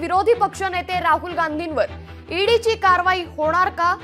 विरोधी पक्षनेते राहुल गांधींवर ईडीची कारवाई होणार का?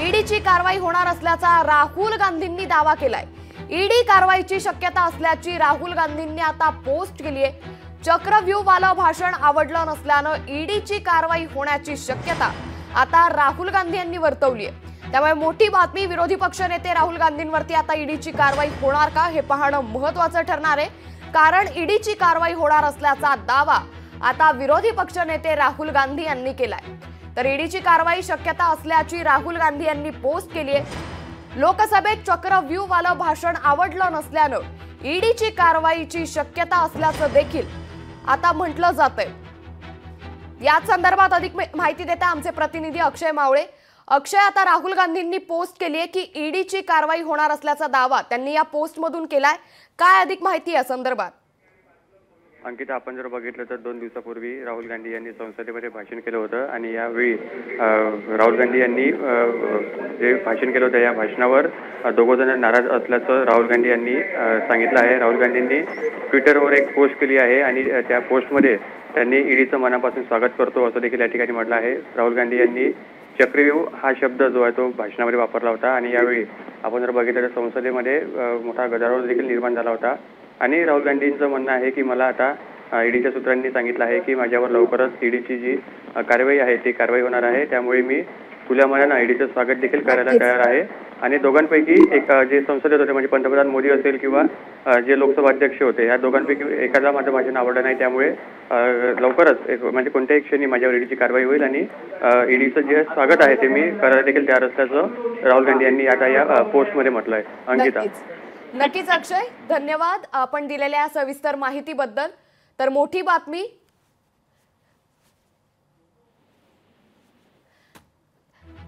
ईडीची कारवाई होणार असल्याचा राहुल गांधींनी दावा केलाय। ईडी कारवाईची शक्यता असल्याची राहुल गांधींनी आता पोस्ट केली आहे। चक्रव्यूहवालं भाषण आवडलं नसल्यानं ईडीची कारवाई होण्याची शक्यता आता राहुल गांधी यांनी वर्तवली आहे। त्यामुळे मोठी बातमी, विरोधी पक्षनेते राहुल गांधींवरती आता ईडीची कारवाई होणार का हे पाहणं महत्त्वाचं ठरणार आहे। कारण ईडीची कारवाई होणार असल्याचा दावा आता विरोधी पक्षनेते राहुल गांधी यांनी केलाय। तर ईडीची कारवाई शक्यता असल्याची राहुल गांधी यांनी पोस्ट केली आहे। लोकसभेत चक्रव्यूहवालं भाषण आवडलं नसल्यानं ईडीची कारवाईची शक्यता असल्याचं देखील आता म्हटलं जातंय। याच संदर्भात अधिक माहिती देता आमचे प्रतिनिधी अक्षय मावळे। अक्षय, आता राहुल गांधींनी पोस्ट केली आहे की ईडीची कारवाई होणार असल्याचा दावा त्यांनी या पोस्टमधून केलाय। काय अधिक माहिती या संदर्भात? अंकिता, आपण जर बघितलं तर 2 दिवसापूर्वी राहुल गांधी यांनी संसदेमध्ये भाषण केलं होतं आणि यावेळी राहुल गांधी यांनी जे भाषण केलं होतं या भाषणावर दोघंजण नाराज असल्याचं राहुल गांधी यांनी सांगितलं आहे। राहुल गांधींनी ट्विटरवर एक पोस्ट केली आहे आणि त्या पोस्टमध्ये त्यांनी ईडीचं मनापासून स्वागत करतो असं देखील या ठिकाणी म्हटलं आहे। राहुल गांधी यांनी चक्रव्यूह हा शब्द जो आहे तो भाषणामध्ये वापरला होता आणि यावेळी आपण जर बघितलं तर संसदेमध्ये मोठा गदारोळ देखील निर्माण झाला होता। आणि राहुल गांधींचं म्हणणं आहे की मला आता ईडीच्या सूत्रांनी सांगितलं आहे की माझ्यावर लवकरच ईडीची जी कारवाई आहे ती कारवाई होणार आहे, त्यामुळे मी खुल्या मनानं ईडीचं स्वागत देखील करायला तयार आहे। आणि दोघांपैकी एक जे संसदेत होते म्हणजे पंतप्रधान मोदी असेल किंवा जे लोकसभा अध्यक्ष होते या दोघांपैकी एखादा माझं भाषण आवडलं नाही, त्यामुळे लवकरच म्हणजे कोणत्याही क्षणी माझ्यावर ईडीची कारवाई होईल आणि ईडीचं जे स्वागत आहे ते मी करायला देखील तयार असल्याचं राहुल गांधी यांनी आता या पोस्टमध्ये म्हटलं आहे। अंकिता, नक्कीच अक्षय, धन्यवाद आपण दिलेल्या सविस्तर माहितीबद्दल। तर मोठी बातमी,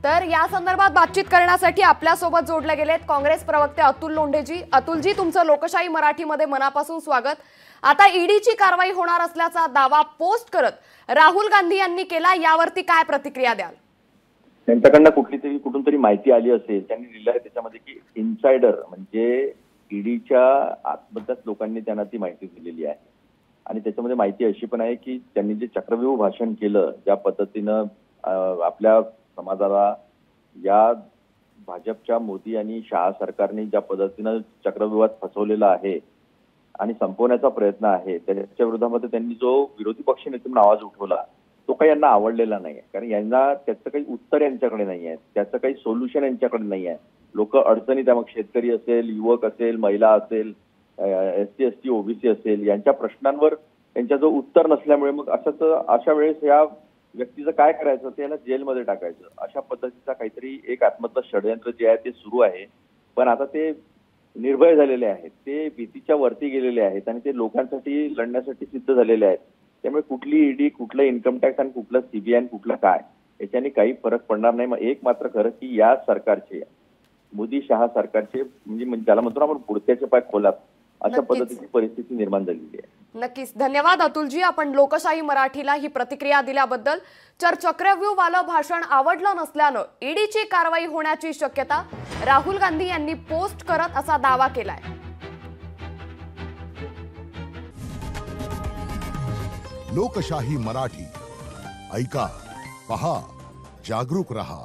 तर या संदर्भात बातचीत करण्यासाठी आपल्या सोबत जोडले गेलेत काँग्रेस प्रवक्ते अतुल लोंढेजी। अतुलजी, तुमचं लोकशाही मराठीमध्ये मनापासून स्वागत। आता ईडीची कारवाई होणार असल्याचा दावा पोस्ट करत राहुल गांधी यांनी केला, यावरती काय प्रतिक्रिया द्याल? त्यांच्याकडनं कुठून तरी माहिती आली असेल, त्यांनी लिहिलं आहे त्याच्यामध्ये की इन्सायडर म्हणजे ईडीच्या आतमधल्याच लोकांनी त्यांना ती माहिती दिलेली आहे। आणि त्याच्यामध्ये माहिती अशी पण आहे की त्यांनी जे चक्रव्यूह भाषण केलं, ज्या पद्धतीनं आपल्या समाजाला या भाजपच्या मोदी आणि शहा सरकारने ज्या पद्धतीनं चक्रव्यूहात फसवलेलं आहे आणि संपवण्याचा प्रयत्न आहे, त्याच्या विरोधामध्ये त्यांनी जो विरोधी पक्षनेते म्हणून आवाज उठवला तो काही यांना आवडलेला नाही। कारण यांना त्याचं काही उत्तर यांच्याकडे नाही आहे, त्याचं काही सोल्युशन यांच्याकडे नाही आहे। लोक अडचणी, त्या मग शेतकरी असेल, युवक असेल, महिला असेल, SC ST OBC असेल, यांच्या प्रश्नांवर यांच्या जो उत्तर नसल्यामुळे मग अशा वेळेस या व्यक्तीचं काय करायचं, त्याला जेलमध्ये टाकायचं, अशा पद्धतीचा काहीतरी एक आत्महत्या षडयंत्र जे आहे ते सुरू आहे। पण आता ते निर्भय झालेले आहेत, ते भीतीच्या वरती गेलेले आहेत आणि ते लोकांसाठी लढण्यासाठी सिद्ध झालेले आहेत। त्यामुळे कुठली ईडी, कुठलं इन्कम टॅक्स आणि कुठलं CBI, कुठलं काय, याच्याने काही फरक पडणार नाही। मग एक मात्र खरं की या सरकारचे, मोदी शहा सरकारचे म्हणजे ज्याला म्हणतो ना आपण पुढत्याचे पाय खोलात, अशा पद्धतीची परिस्थिती निर्माण झालेली आहे। नक्कीच, धन्यवाद अतुलजी आपण लोकशाही मराठीला ही प्रतिक्रिया दिल्याबद्दल। चक्रव्यूहवालं भाषण आवडलं नसल्यानं ईडीची कारवाई होण्याची शक्यता राहुल गांधी यांनी पोस्ट करत असा दावा केलाय। लोकशाही मराठी ऐका, पहा, जागरूक रहा।